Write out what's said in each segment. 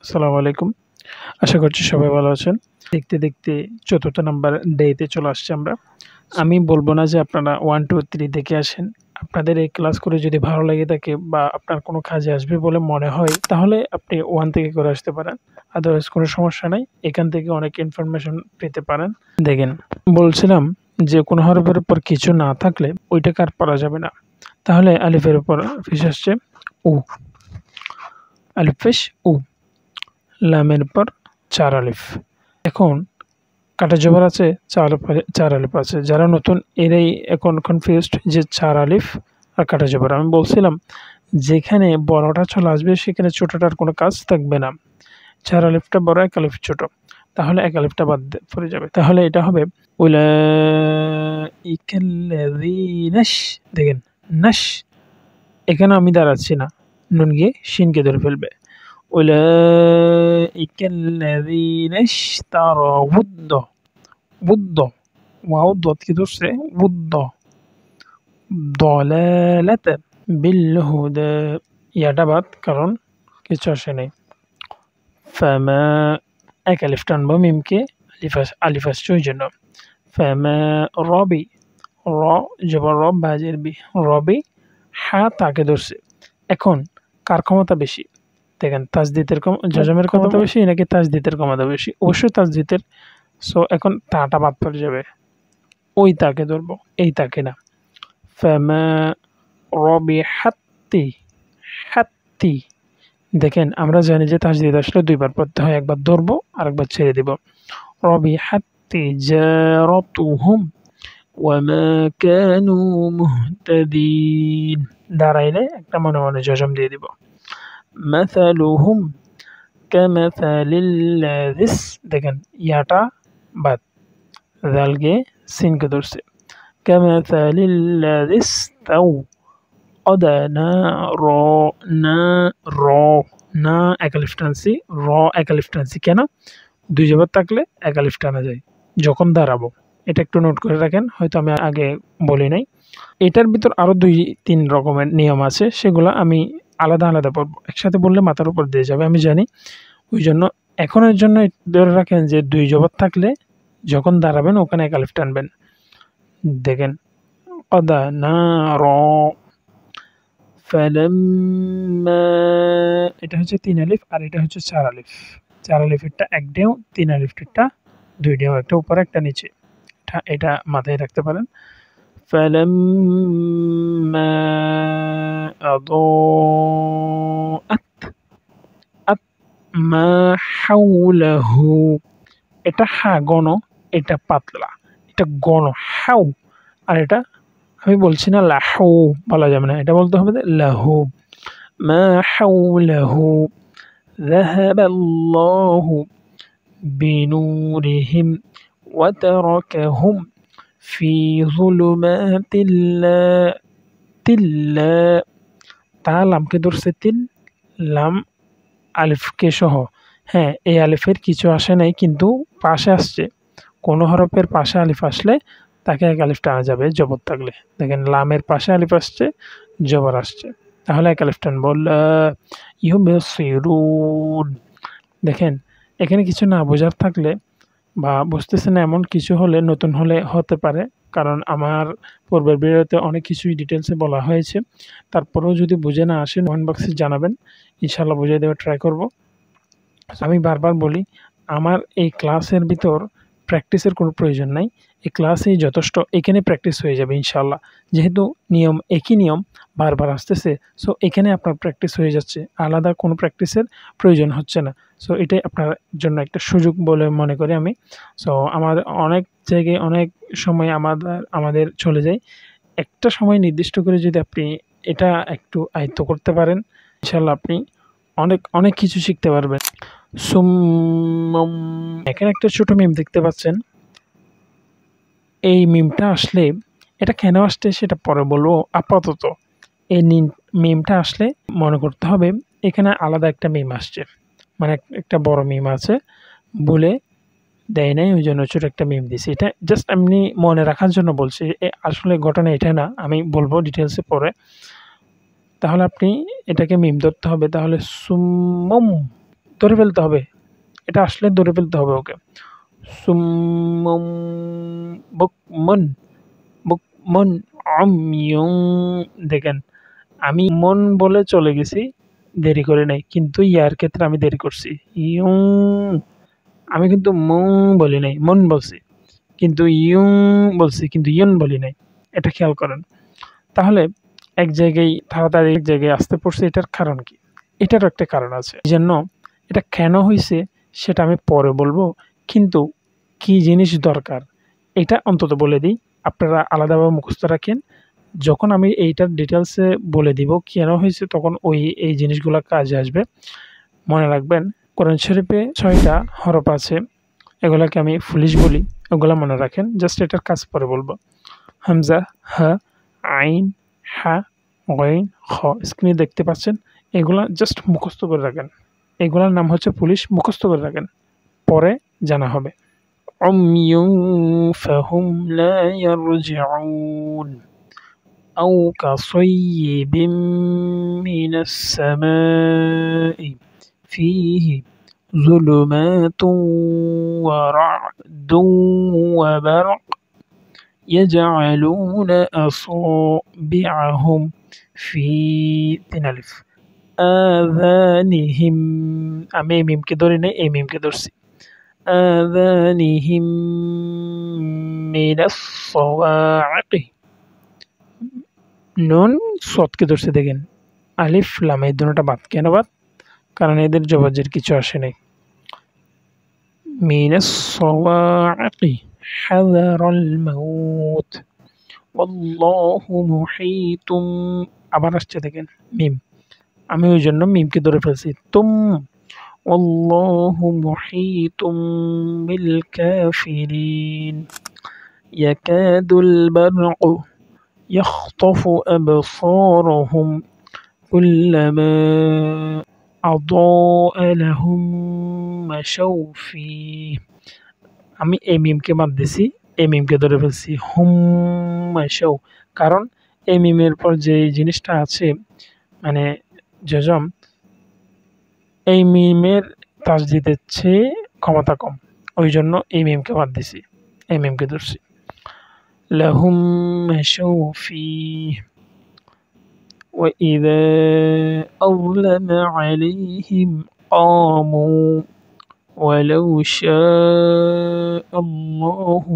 আসসালামু আলাইকুম। আশা করছি সবাই ভালো আছেন। দেখতে, দেখতে ৪র্থ নাম্বার ডেতে চলে আসছি আমরা। আমি বলব না যে আপনারা 1, 2, 3 দেখে আসেন। আপনাদের এই ক্লাস করে যদি ভালো লেগে থাকে বা আপনার কোনো কাজে আসবে বলে মনে হয়, তাহলে আপনি 1 থেকে করে আসতে পারেন। আদারওয়াইজ কোনো সমস্যা নাই। এখান থেকে অনেক ইনফরমেশন পেতে পারেন। দেখেন, বলছিলাম যে কোনো হরফের উপর কিছু না থাকলে ওইটাকে আর পড়া যাবে না। তাহলে আলিফের উপর পেশ আসছে উ। আলিফ পেশ উ। লামের পর ৪ আলিফ। এখন কাটা জবর আছে, ৪ আলিফ আছে। যারা নতুন এরাই এখন কনফিউজড যে ৪ আলিফ আর কাটা জবর। আমি বলছিলাম যেখানে বড়টা চলে আসবে সেখানে ছোটটার কোনো কাজ থাকবে না। ৪ আলিফটা বড়, ১ আলিফ ছোট। তাহলে ১ আলিফটা বাদ পড়ে যাবে। তাহলে এটা হবে উলাইকাল্লাযীনাশ। দেখেন নাশ, এখানে আমি দাঁড়াচ্ছি না। নুন গিয়ে শিনকে ধরে ফেলবে। উলাইকাল্লাযীনা ইশতারাউ বুদ্দ ওয়াও দদকে ধরছে বুদ্দ দলালাতা বিল হুদা। ইয়াটা বাদ, কারণ কিছু আসে নাই। ফামা, এক আলিফ টানবো মিমকে, আলিফ আসছে ওই জন্য। ফামা রবি, র জবর রব বাজের বি, রবি হা তাকে ধরছে। এখন কার ক্ষমতা বেশি? দেখেন তাজদিদের জজমের ক্ষমতা বেশি নাকি তাজদিদের ক্ষমতা বেশি? অবশ্যই তাজদিদের। সো এখন তাটা বাদ পড়ে যাবে। ওই তাকে ধরবো, এই তাকে না। ফামা রবিহাত্তি, হাত্তি। দেখেন আমরা জানি যে তাজদিদ আসলে দুইবার পড়তে হয়, একবার ধরবো আর একবার ছেড়ে দিব। রবিহাত্তি জারাতুহুম ওয়ামা কানু মুহতাদিন। দাঁড়াইলে একটা মনে মনে জজম দিয়ে দিব। মাসালুহুম কামাসালিল্লাযিস। দেখেন ইয়াটা বাদ, জালকে সিনকে ধরছে। কামাসালিল্লাযিস্তাউ অদা না র না র না এক আলিফ টানছি, র এক আলিফ টানছি। কেন? দুই জবর থাকলে এক আলিফ টানা যায় যখন দাঁড়াবো। এটা একটু নোট করে রাখেন, হয়তো আমি আগে বলি নাই। এটার ভিতর আরও ২-৩ রকমের নিয়ম আছে, সেগুলো আমি আলাদা আলাদা পড়ব। একসাথে বললে মাথার উপর দিয়ে যাবে আমি জানি। ওই জন্য এখনের জন্য ধরে রাখেন যে ২ জবর থাকলে যখন দাঁড়াবেন ওখানে এক আলিফ টানবেন। দেখেন অদা না র ফালাম্মা, এটা হচ্ছে ৩ আলিফ আর এটা হচ্ছে ৪ আলিফ। ৪ আলিফেরটা এক ঢেউ, ৩ আলিফেরটা ২ ঢেউ, একটা উপরে একটা নিচে। এটা মাথায় রাখতে পারেন। فلما أضاءت ما حوله। এটা হা গণ, এটা পাতলা, এটা গণ হাউ। আর এটা আমি বলছি না লাহু, বলা যাবে না, এটা বলতে হবে লাহু। মা হাউলাহু যাহাবাল্লাহু বিনুরিহিম ওয়া তারাকাহুম ফি যুলুমাতিল্লা। তিল্লা, তা লামকে ধরছে তিল, লাম আলিফকে সহ। হ্যাঁ, এই আলিফের কিছু আসে নাই কিন্তু পাশে আসছে। কোনো হরফের পাশে আলিফ আসলে তাকে এক আলিফ টানা যাবে জবর থাকলে। দেখেন লামের পাশে আলিফ আসছে, জবর আসছে, তাহলে এক আলিফ টানবো। লা ইউবসিরুন। দেখেন এখানে কিছু না বোঝার থাকলে বা বুঝতেছেন না এমন কিছু হলে, নতুন হলে হতে পারে, কারণ আমার পূর্বের ভিডিওতে অনেক কিছুই ডিটেলসে বলা হয়েছে। তারপরেও যদি বুঝে না আসেন কমেন্ট বক্সে জানাবেন, ইনশাআল্লাহ বুঝিয়ে দেওয়ার ট্রাই করব। আমি বারবার বলি আমার এই ক্লাসের ভিতর প্র্যাকটিসের কোনো প্রয়োজন নাই। এই ক্লাসেই যথেষ্ট, এখানে প্র্যাকটিস হয়ে যাবে ইনশাআল্লাহ। যেহেতু নিয়ম একই নিয়ম বারবার আসতেছে, সো এখানে আপনার প্র্যাকটিস হয়ে যাচ্ছে, আলাদা কোনো প্র্যাকটিসের প্রয়োজন হচ্ছে না। সো এটাই আপনার জন্য একটা সুযোগ বলে মনে করি আমি। সো আমাদের অনেক জায়গায় অনেক সময় আমাদের চলে যায়। একটা সময় নির্দিষ্ট করে যদি আপনি এটা একটু আয়ত্ত করতে পারেন, ইনশাআল্লাহ আপনি অনেক অনেক কিছু শিখতে পারবেন। সুম্মম, এখানে একটা ছোট মিম দেখতে পাচ্ছেন। এই মিমটা আসলে এটা কেন আসছে সেটা পরে বলবো। আপাতত এই মিমটা আসলে মনে করতে হবে এখানে আলাদা একটা মিম আসছে, মানে একটা বড় মিম আছে বলে দেয় নাই, ওই জন্য ছোট একটা মিম দিছি। এটা জাস্ট এমনি মনে রাখার জন্য বলছি, আসলে ঘটনা এটা না, আমি বলবো ডিটেলসে পরে। তাহলে আপনি এটাকে মিম ধরতে হবে। তাহলে সুম্মম, ধরে ফেলতে হবে, এটা আসলে ধরে ফেলতে হবে ওকে। সুম্মুম বুকমুন বুকমুন উময়ুন। দেখেন আমি মন বলে চলে গেছি, দেরি করে নাই, কিন্তু ইয়ার ক্ষেত্রে আমি দেরি করছি। ইউং, আমি কিন্তু মু বলি নাই, মন বলছি, কিন্তু ইউং বলছি, কিন্তু ইয়ন বলি নাই। এটা খেয়াল করেন। তাহলে এক জায়গায় তাড়াতাড়ি এক জায়গায় আসতে পড়ছে, এটার কারণ কি? এটারও একটা কারণ আছে। এই জন্য এটা কেন হয়েছে সেটা আমি পরে বলবো, কিন্তু কি জিনিস দরকার এটা অন্তত বলে দিই, আপনারা আলাদাভাবে মুখস্থ রাখেন। যখন আমি এইটার ডিটেলসে বলে দিব কেন হয়েছে, তখন এই জিনিসগুলো কাজে আসবে। মনে রাখবেন, কোরআন শরীফে 6টা হরফ আছে, এগুলাকে আমি ফুলিশ বলি, ওগুলা মনে রাখেন। জাস্ট এটার কাজ পরে বলবো। হামজা, হা, আইন, হা, গইন, খ। স্ক্রিনে দেখতে পাচ্ছেন, এগুলা জাস্ট মুখস্থ করে রাখেন। এগুলার নাম হচ্ছে পুলিশ, মুখস্থ করে রাখেন, পরে জানা হবে। উময়ুন ফাহুম লা ইয়ারজিউন আও কাসাইয়্যিবিম মিনাস সামাই ফীহি যুলুমাতুন ওয়া রা'দুন ওয়া বারক يجعلون أصابعهم في 3 ألف آذانهم। আমি এই মিমকে ধরি নাই, এই মিমকে ধরছি। آذانهم من الصواعق। নুন সদকে ধরছে, দেখেন আলিফ লাম এই দুটোটা বাদ। কেন বাদ? কারণ এদের জবজের কিছু আসে নাই। من الصواعق حذر الموت والله محيط। আবার আসছে দেখেন মিম, আমি ওই জন্য মিমকে ধরে ফেলছি। তুম والله محيط بالكافرين يكاد البرق يخطف أبصارهم كلما أضاء لهم مشوا فيه। আমি এই মিমকে বাদ দিছি, এই মিমকে ধরে ফেলছি হুম মাশাউ। কারণ এই মিমের পর যে জিনিসটা আছে, মানে জজম, এই মিমের তাসদিদের চেয়ে ক্ষমতা কম, ওই জন্য এই মিমকে বাদ দিছি, এই মিমকে ধরছি। লাহুম মাশাউ ফীহ وإذا أظلم عليهم قاموا ولو شاء الله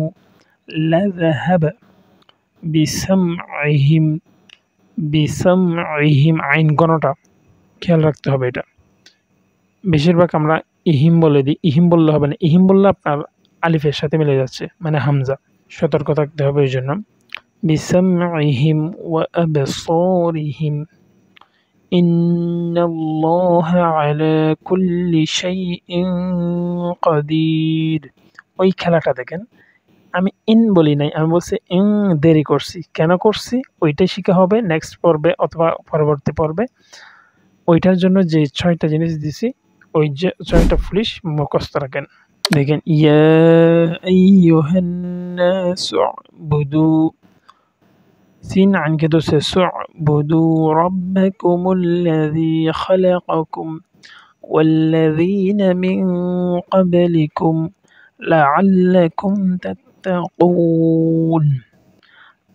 لذهب বিসামইহিম আইন গণটা খেয়াল রাখতে হবে। এটা বেশিরভাগ আমরা ইহিম বলে দিই, ইহিম বললে হবে না, ইহিম বললে আপনার আলিফের সাথে মিলে যাচ্ছে, মানে হামজা। সতর্ক থাকতে হবে এই জন্য। বিসামইহিম ওয়া আবসারিহিম ইন্নাল্লাহা আলা কুল্লি শাইইন কাদির। ওই খেলাটা দেখেন, আমি ইন বলি নাই, আমি বলছি ইন, দেরি করছি। কেন করছি ওইটাই শিখা হবে নেক্সট পর্বে অথবা পরবর্তী পর্বে। ওইটার জন্য যে 6টা জিনিস দিছি, ওই যে 6টা পুলিশ মুখস্থ রাখেন। দেখেন ইয়া আইয়ুহান নাসু উবুদু, সিন আইনকে ধরছে সুবুদু রাব্বাকুমুল্লাযী খালাকাকুম ওয়াল্লাযীনা মিন ক্বাবলিকুম লাআল্লাকুম তাত্তাকুন।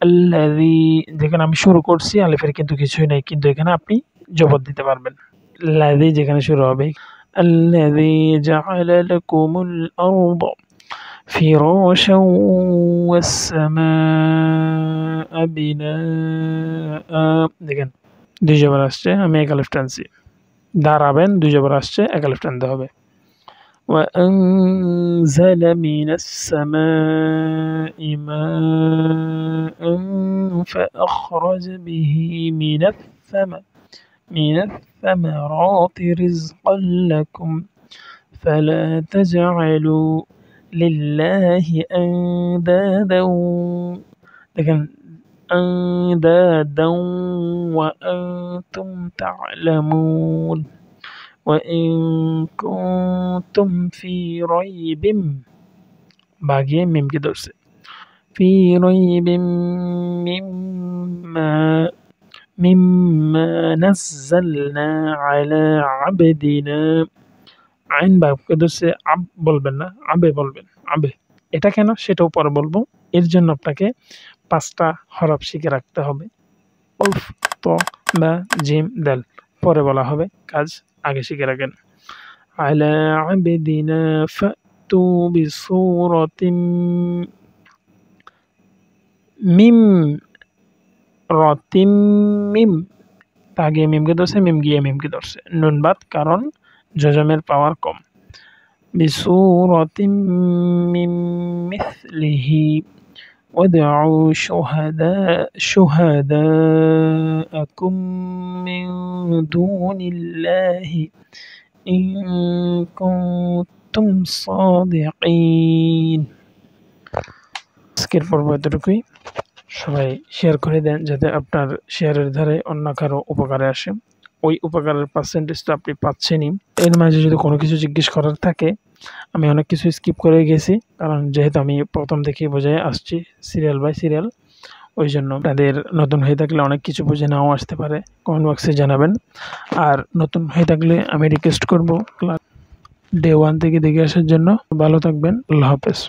আল্লাযী, যেখানে আমি শুরু করছি আলিফের কিন্তু কিছুই নাই, কিন্তু এখানে আপনি জবর দিতে পারবেন। লাযী যেখানে শুরু হবে। আল্লাযী জাআলা লাকুমুল আরদা ফিরাশান ওয়াস সামাআ বিনাআ। দেখেন 2 জবর আসছে, আমি এক আলিফ টানছি। দাঁড়াবেন, 2 জবর আসছে, এক আলিফ টানতে হবে। وأنزل من السماء ماء فأخرج به من الثمرات رزقا لكم فلا تجعلوا لله أندادا وأنتم تعلمون وإن كنتم في ريب، باقي ميم كده في ريب مما نزلنا على عبدنا আইন বাক্যে ধরছে আব বলবেন না, আবে বলবেন, আবে। এটা কেন সেটাও পরে বলবো। এর জন্য আপনাকে ৫টা হরফ শিখে রাখতে হবে। উলফ, ত, বা, জিম, দাল পরে বলা হবে, কাজ আগে শিখে রাখেন। আলা আবদিনা ফাতু বিসূরাতিম মিম রতিম মিম। তা গিয়ে মিমকে ধরছে, মিম গিয়ে মিমকে ধরছে। নুন বাদ, কারণ জজমের পাওয়ার কম। বিসূরাতিম মিন মিসলিহি وادعوا شهداءكم من دون الله إن كنتم صادقين। আজকের পর্ব এতটুকুই। সবাই শেয়ার করে দেন যাতে আপনার শেয়ারের ধারে অন্য কারো উপকারে আসে। ওই উপকারের পার্সেন্টেজটা আপনি পাচ্ছেনই। এর মাঝে যদি কোনো কিছু জিজ্ঞেস করার থাকে, আমি অনেক কিছু স্কিপ করে গেছি, কারণ যেহেতু আমি প্রথম থেকেই বোঝাই আসছি সিরিয়াল বাই সিরিয়াল, ওই জন্য তাদের নতুন হয়ে থাকলে অনেক কিছু বুঝে নাও আসতে পারে, কমেন্ট বক্সে জানাবেন। আর নতুন হয়ে থাকলে আমি রিকোয়েস্ট করব ক্লাস ডে 1 থেকে দেখে আসার জন্য। ভালো থাকবেন, আল্লাহ হাফেজ।